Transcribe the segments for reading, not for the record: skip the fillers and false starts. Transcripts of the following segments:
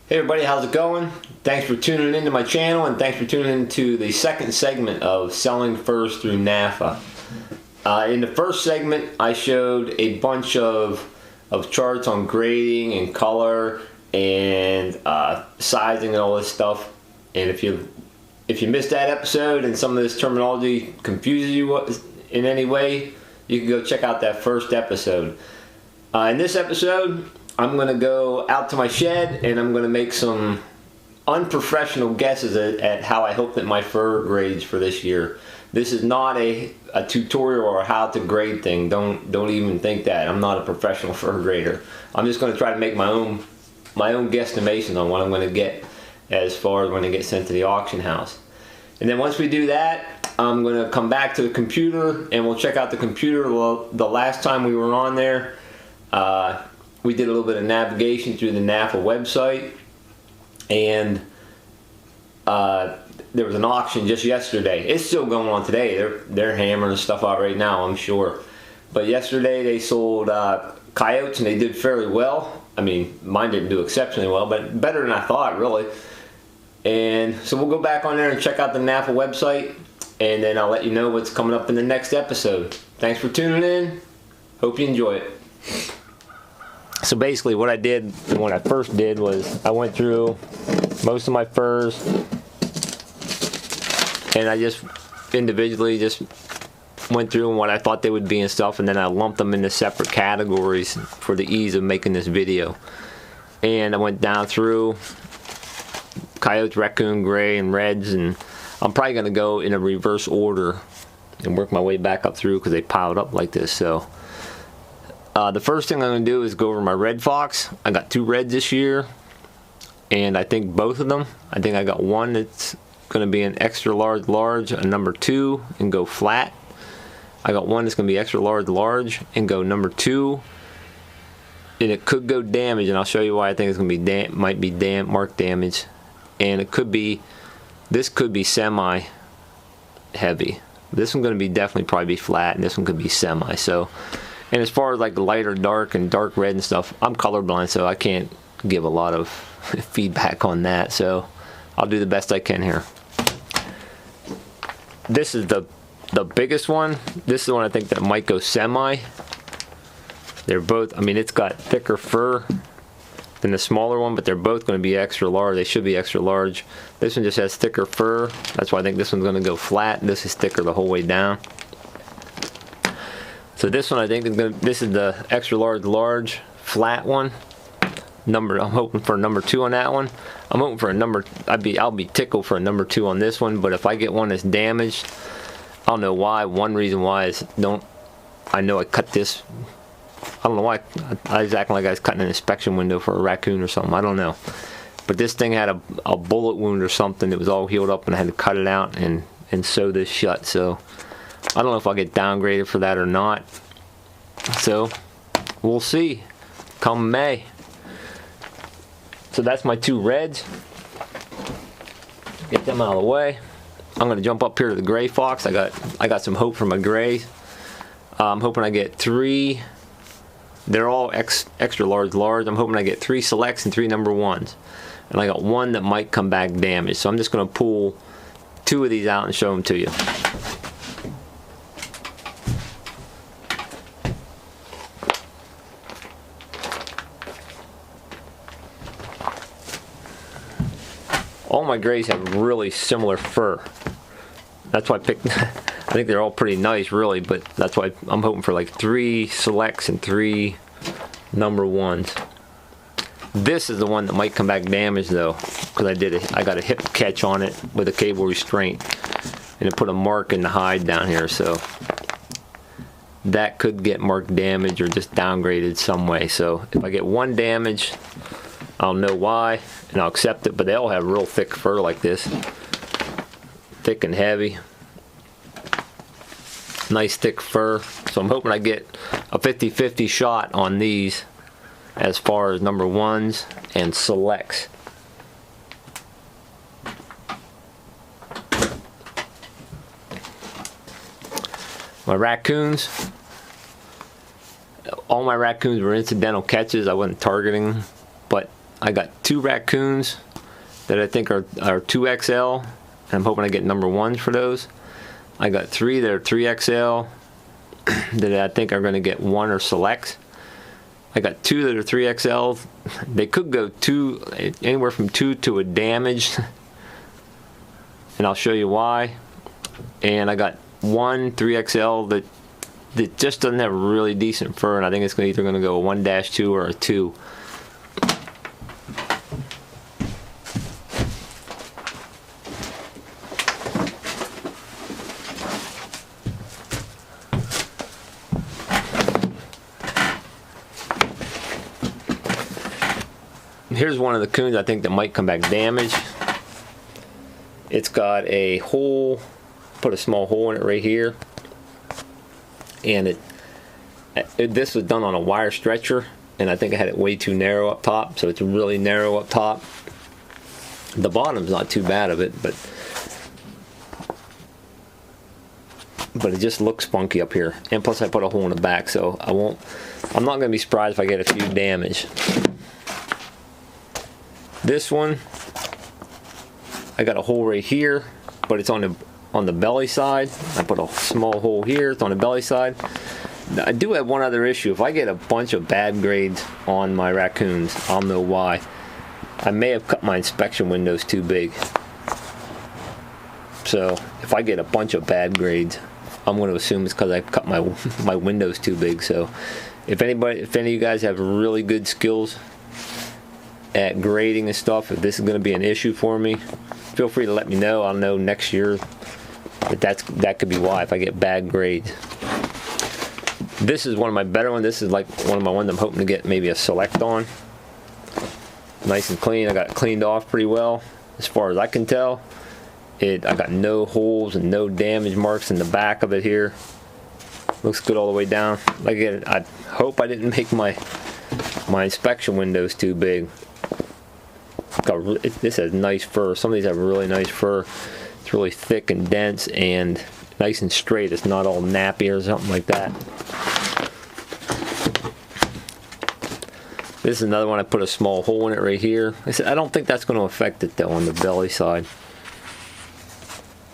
Hey everybody, how's it going? Thanks for tuning into my channel, and thanks for tuning into the second segment of selling furs through NAFA. In the first segment, I showed a bunch of charts on grading and color and sizing and all this stuff. And if you missed that episode and some of this terminology confuses you in any way, you can go check out that first episode. In this episode, I'm going to go out to my shed and I'm going to make some unprofessional guesses at how I hope that my fur grades for this year. This is not a tutorial or how to grade thing. Don't even think that. I'm not a professional fur grader. I'm just going to try to make my own guesstimations on what I'm going to get as far as when it gets sent to the auction house. And then once we do that, I'm going to come back to the computer and we'll check out the computer. Well, the last time we were on there, we did a little bit of navigation through the NAFA website, and there was an auction just yesterday. It's still going on today. They're hammering stuff out right now, I'm sure. But yesterday they sold Coyotes and they did fairly well. I mean, mine didn't do exceptionally well, but better than I thought, really. And so we'll go back on there and check out the NAFA website, and then I'll let you know what's coming up in the next episode. Thanks for tuning in. Hope you enjoy it. So basically what I did when I first did was I went through most of my furs and I just individually just went through what I thought they would be and stuff, and then I lumped them into separate categories for the ease of making this video. And I went down through Coyote, Raccoon, Gray, and Reds, and I'm probably going to go in a reverse order and work my way back up through because they piled up like this. So the first thing I'm going to do is go over my red fox. I got 2 reds this year, and I think both of them, I think I got one that's going to be an extra large, a number 2, and go flat. I got one that's going to be extra large, and go number 2, and it could go damage, and I'll show you why I think it's going to be might be marked damage, and it could be, this could be semi heavy. This one's going to be definitely probably be flat, and this one could be semi. So. And as far as like the lighter dark and dark red and stuff, I'm colorblind, so I can't give a lot of feedback on that. So I'll do the best I can here. This is the biggest one. This is the one I think that might go semi. They're both, I mean, it's got thicker fur than the smaller one, but they're both going to be extra large. They should be extra large. This one just has thicker fur. That's why I think this one's going to go flat. This is thicker the whole way down. So this one I think is going to, this is the extra large flat one. I'm hoping for a number 2 on that one. I'm hoping for a number, I'll be tickled for a number 2 on this one, but if I get one that's damaged, I don't know why. One reason why is I know I cut this, I don't know why I was acting like I was cutting an inspection window for a raccoon or something. I don't know. But this thing had a bullet wound or something. It was all healed up and I had to cut it out and sew this shut. So I don't know if I'll get downgraded for that or not. So we'll see come May. So that's my 2 reds. Get them out of the way. I'm going to jump up here to the gray fox. I got some hope for my gray. I'm hoping I get 3. They're all extra large. I'm hoping I get 3 selects and 3 number 1s. And I got one that might come back damaged. So I'm just going to pull 2 of these out and show them to you. All my grays have really similar fur. That's why I picked, I think they're all pretty nice really, but that's why I'm hoping for like 3 selects and 3 number 1s. This is the one that might come back damaged though, because I got a hip catch on it with a cable restraint, and it put a mark in the hide down here, so that could get marked damage or just downgraded some way. So if I get one damage, I'll know why and I'll accept it, but they all have real thick fur like this. Thick and heavy. Nice thick fur. So I'm hoping I get a 50-50 shot on these as far as number 1s and selects. My raccoons, all my raccoons were incidental catches. I wasn't targeting, but I got 2 raccoons that I think are 2XL. I'm hoping I get number 1s for those. I got 3 that are 3XL that I think are going to get 1 or selects. I got 2 that are 3XL. They could go anywhere from 2 to a damage, and I'll show you why. And I got 1 3XL that just doesn't have really decent fur, and I think it's either going to go a 1-2 or a 2. Here's one of the coons I think that might come back damaged. It's got a hole, put a small hole in it right here, and this was done on a wire stretcher, and I think I had it way too narrow up top, so it's really narrow up top. The bottom's not too bad of it, but it just looks funky up here, and plus I put a hole in the back, so I'm not going to be surprised if I get a few damage. This one, I got a hole right here, but it's on the belly side. I put a small hole here. It's on the belly side. I do have one other issue. If I get a bunch of bad grades on my raccoons, I'll know why. I may have cut my inspection windows too big. So if I get a bunch of bad grades, I'm going to assume it's because I cut my windows too big. So if any of you guys have really good skills at grading and stuff, if this is going to be an issue for me, feel free to let me know. I'll know next year that could be why, if I get bad grades. This is one of my better ones. This is like one of my ones I'm hoping to get maybe a select on. Nice and clean. I got it cleaned off pretty well as far as I can tell. I got no holes and no damage marks in the back of it here. Looks good all the way down. Like again, I hope I didn't make my inspection windows too big. This has nice fur. Some of these have really nice fur. It's really thick and dense and nice and straight. It's not all nappy or something like that. This is another one. I put a small hole in it right here. I don't think that's going to affect it though on the belly side.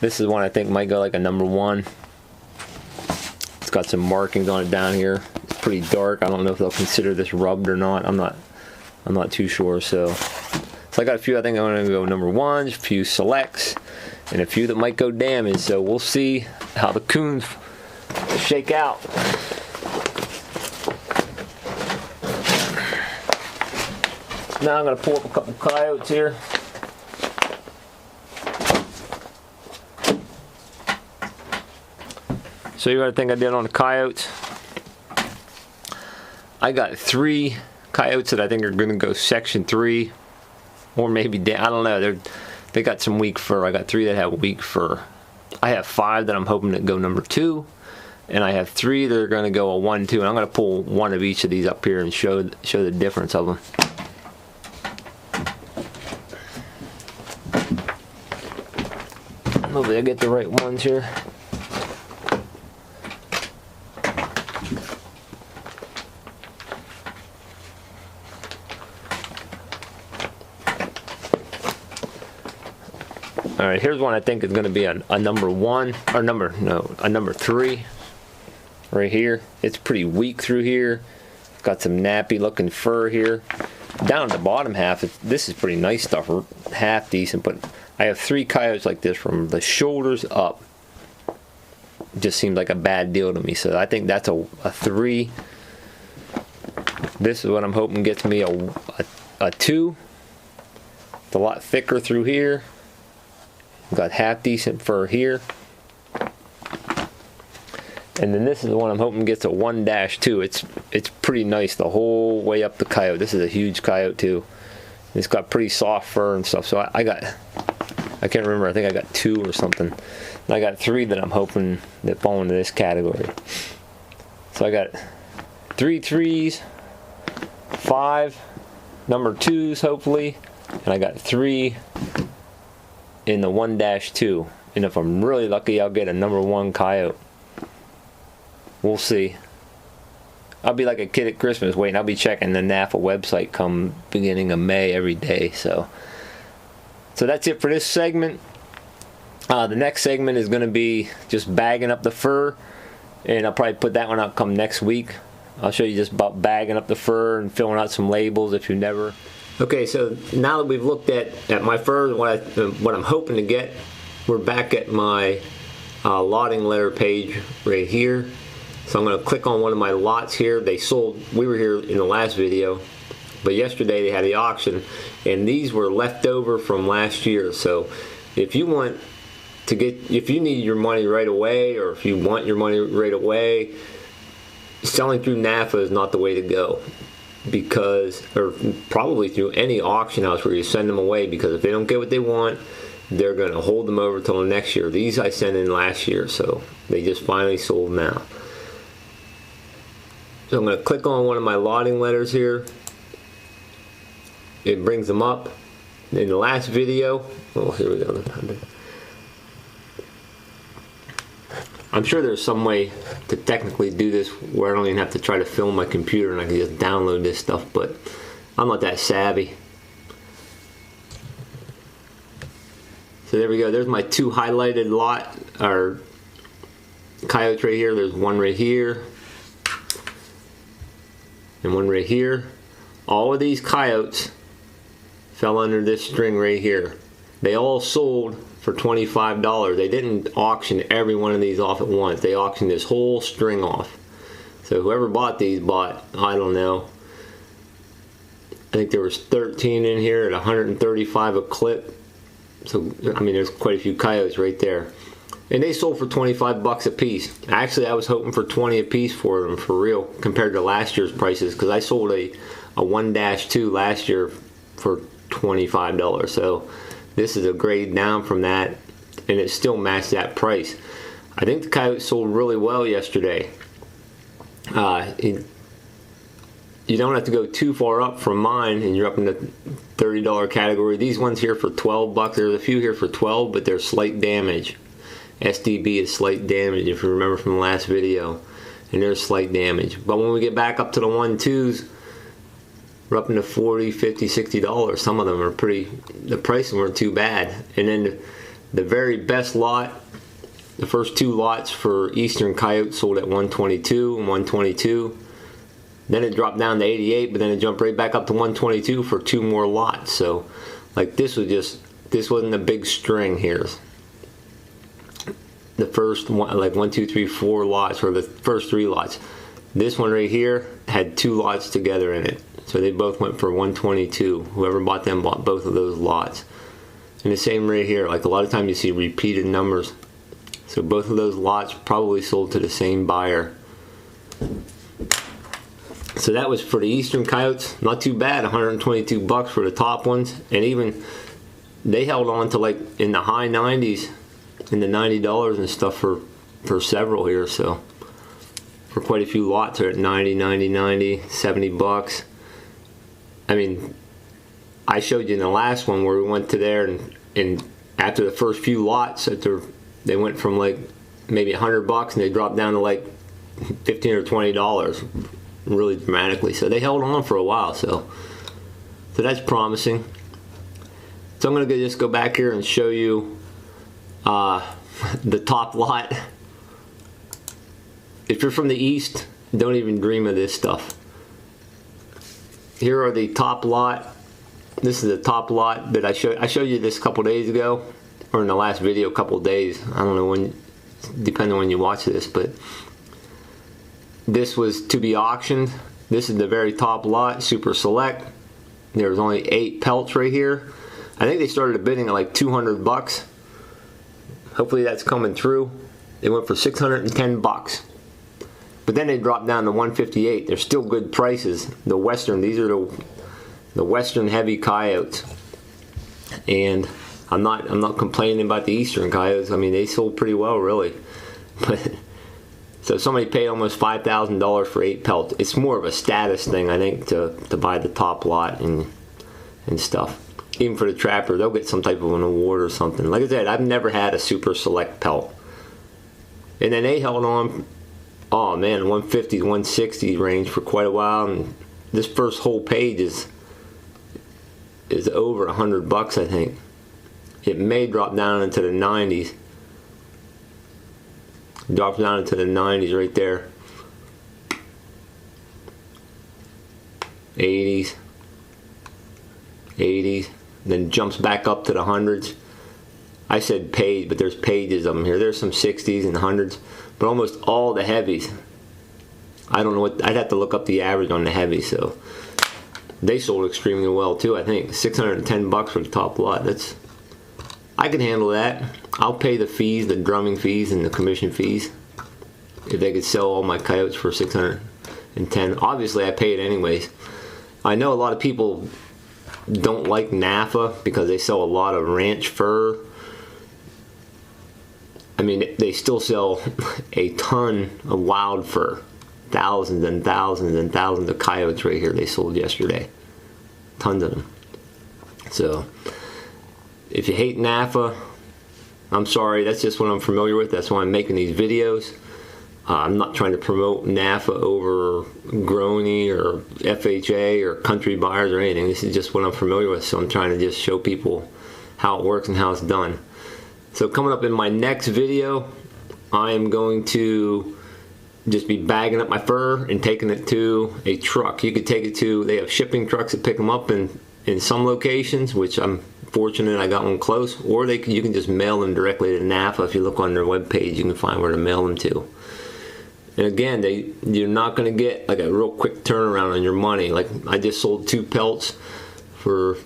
This is one I think might go like a number 1. It's got some markings on it down here. It's pretty dark. I don't know if they'll consider this rubbed or not. I'm not too sure. So I got a few I think I'm going to go number 1s, a few selects, and a few that might go damaged. So we'll see how the coons shake out. Now I'm going to pull up a couple coyotes here. So you got to think I did on the coyotes. I got 3 coyotes that I think are going to go section 3. Or maybe, I don't know, they got some weak fur. I got 3 that have weak fur. I have 5 that I'm hoping to go number 2. And I have 3 that are going to go a 1-2. And I'm going to pull one of each of these up here and show the difference of them. Hopefully I get the right ones here. Alright, here's one I think is going to be a number 1, or a number 3 right here. It's pretty weak through here. It's got some nappy looking fur here. Down at the bottom half, this is pretty nice stuff, half decent, but I have 3 coyotes like this from the shoulders up. It just seemed like a bad deal to me, so I think that's a 3. This is what I'm hoping gets me a 2. It's a lot thicker through here. Got half decent fur here. And then this is the one I'm hoping gets a 1-2. It's pretty nice the whole way up the coyote. This is a huge coyote too. It's got pretty soft fur and stuff. So I can't remember, I think I got 2 or something. And I got 3 that I'm hoping that fall into this category. So I got 3 3s, 5 number 2s hopefully, and I got 3 in the 1-2, and if I'm really lucky I'll get a number 1 coyote. We'll see. I'll be like a kid at Christmas waiting. I'll be checking the NAFA website come beginning of May every day. So that's it for this segment. The next segment is going to be just bagging up the fur, and I'll probably put that one out come next week. I'll show you just about bagging up the fur and filling out some labels if you never. Okay, so now that we've looked at my fur, what I'm hoping to get, we're back at my lotting letter page right here. So I'm going to click on one of my lots here. They sold, we were here in the last video, but yesterday they had the auction, and these were left over from last year. So if you want to get, if you need your money right away, or if you want your money right away, selling through NAFA is not the way to go, because, or probably through any auction house where you send them away, because if they don't get what they want, they're going to hold them over till next year. These I sent in last year, so they just finally sold now. So I'm going to click on one of my lotting letters here. It brings them up. In the last video, oh, here we go. I'm sure there's some way to technically do this where I don't even have to try to film my computer and I can just download this stuff, but I'm not that savvy. So there we go. There's my two highlighted lot, or coyotes right here. There's one right here and one right here. All of these coyotes fell under this string right here. They all sold for $25. They didn't auction every one of these off at once. They auctioned this whole string off. So whoever bought these bought, I don't know, I think there was 13 in here at 135 a clip. So I mean, there's quite a few coyotes right there. And they sold for 25 bucks a piece. Actually, I was hoping for 20 a piece for them, for real, compared to last year's prices, because I sold a 1-2 last year for $25. So this is a grade down from that, and it still matched that price. I think the coyotes sold really well yesterday. You don't have to go too far up from mine, and you're up in the $30 category. These ones here for 12 bucks. There's a few here for 12, but they're slight damage. SDB is slight damage, if you remember from the last video, and there's slight damage. But when we get back up to the 1-2s, we're up into $40, $50, $60. Some of them are pretty, the pricing weren't too bad. And then the very best lot, the first two lots for Eastern Coyote sold at 122 and 122. Then it dropped down to 88, but then it jumped right back up to 122 for two more lots. So like this was just, this wasn't a big string here. The first one, like 1, 2, 3, 4 lots, or the first 3 lots. This one right here had 2 lots together in it. So they both went for 122. Whoever bought them bought both of those lots. And the same right here, like a lot of times you see repeated numbers. So both of those lots probably sold to the same buyer. So that was for the Eastern Coyotes. Not too bad, 122 bucks for the top ones. And even they held on to like in the high 90s, in the $90 and stuff for several here. So for quite a few lots are at 90, 90, 90, 70 bucks. I mean, I showed you in the last one where we went to there, and after the first few lots, they went from like maybe 100 bucks and they dropped down to like $15 or $20 really dramatically. So they held on for a while, so that's promising. So I'm gonna just go back here and show you the top lot. If you're from the East, don't even dream of this stuff. Here are the top lot. This is the top lot that I showed you this a couple days ago, or in the last video a couple days. I don't know when, depending on when you watch this, but this was to be auctioned. This is the very top lot, super select. There's only 8 pelts right here. I think they started bidding at like 200 bucks. Hopefully that's coming through. They went for 610 bucks. But then they dropped down to 158. They're still good prices. The Western, these are the Western heavy coyotes. And I'm not complaining about the Eastern coyotes. I mean, they sold pretty well, really. But so somebody paid almost $5,000 for 8 pelts. It's more of a status thing, I think, to buy the top lot and stuff. Even for the trapper, they'll get some type of an award or something. Like I said, I've never had a super select pelt. And then they held on oh man, 150 to 160 range for quite a while, and this first whole page is over $100, I think. It may drop down into the 90s. Drops down into the 90s right there. 80s, 80s, then jumps back up to the hundreds. I said page, but there's pages of them here. There's some 60s and hundreds, but almost all the heavies. I don't know what, I'd have to look up the average on the heavies. So they sold extremely well too. I think $610 for the top lot. That's, I can handle that. I'll pay the fees, the drumming fees and the commission fees, if they could sell all my coyotes for $610. Obviously I pay it anyways. I know a lot of people don't like NAFA because they sell a lot of ranch fur. I mean, they still sell a ton of wild fur. Thousands and thousands and thousands of coyotes right here they sold yesterday. Tons of them. So, if you hate NAFA, I'm sorry, that's just what I'm familiar with. That's why I'm making these videos. I'm not trying to promote NAFA over Grony or FHA or Country Buyers or anything. This is just what I'm familiar with, so I'm trying to just show people how it works and how it's done. So coming up in my next video, I am going to just be bagging up my fur and taking it to a truck. You could take it to, they have shipping trucks that pick them up in some locations, which I'm fortunate I got one close, or you can just mail them directly to NAFA. If you look on their webpage, you can find where to mail them to. And again, you're not going to get like a real quick turnaround on your money. Like I just sold 2 pelts for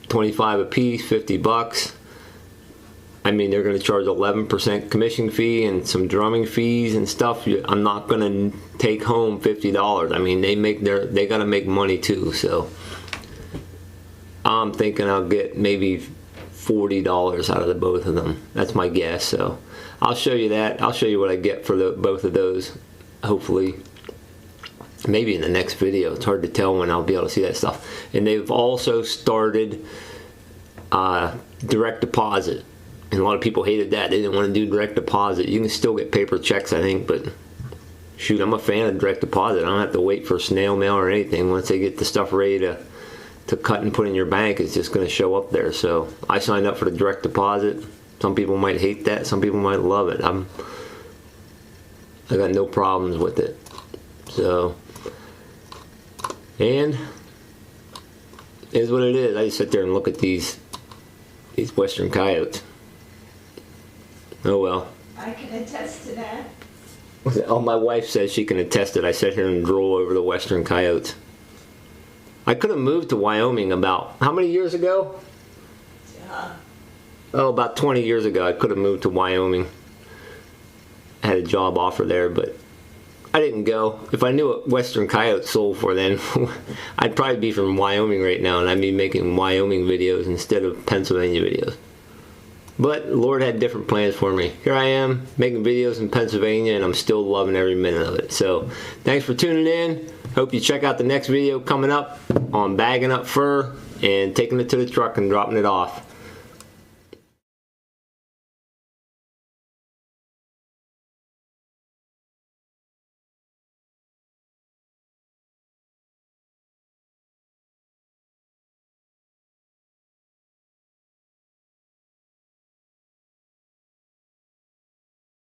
$25 a piece, $50. I mean, they're going to charge 11% commission fee and some drumming fees and stuff. I'm not going to take home $50. I mean, they got to make money too. So I'm thinking I'll get maybe $40 out of the both of them. That's my guess. So I'll show you that. I'll show you what I get for both of those. Hopefully, maybe in the next video. It's hard to tell when I'll be able to see that stuff. And they've also started direct deposit. And a lot of people hated that. They didn't want to do direct deposit. You can still get paper checks, I think, but shoot, I'm a fan of direct deposit. I don't have to wait for snail mail or anything. Once they get the stuff ready to cut and put in your bank, it's just going to show up there. So I signed up for the direct deposit. Some people might hate that. Some people might love it. I got no problems with it. So, and it is what it is. I just sit there and look at these western coyotes. Oh well. I can attest to that. Oh, my wife says she can attest it. I sit here and drool over the western coyotes. I could have moved to Wyoming about, how many years ago? Oh, about 20 years ago, I could have moved to Wyoming. I had a job offer there, but I didn't go. If I knew what western coyotes sold for then, I'd probably be from Wyoming right now, and I'd be making Wyoming videos instead of Pennsylvania videos. But the Lord had different plans for me. Here I am, making videos in Pennsylvania, and I'm still loving every minute of it. So, thanks for tuning in. Hope you check out the next video coming up on bagging up fur and taking it to the truck and dropping it off.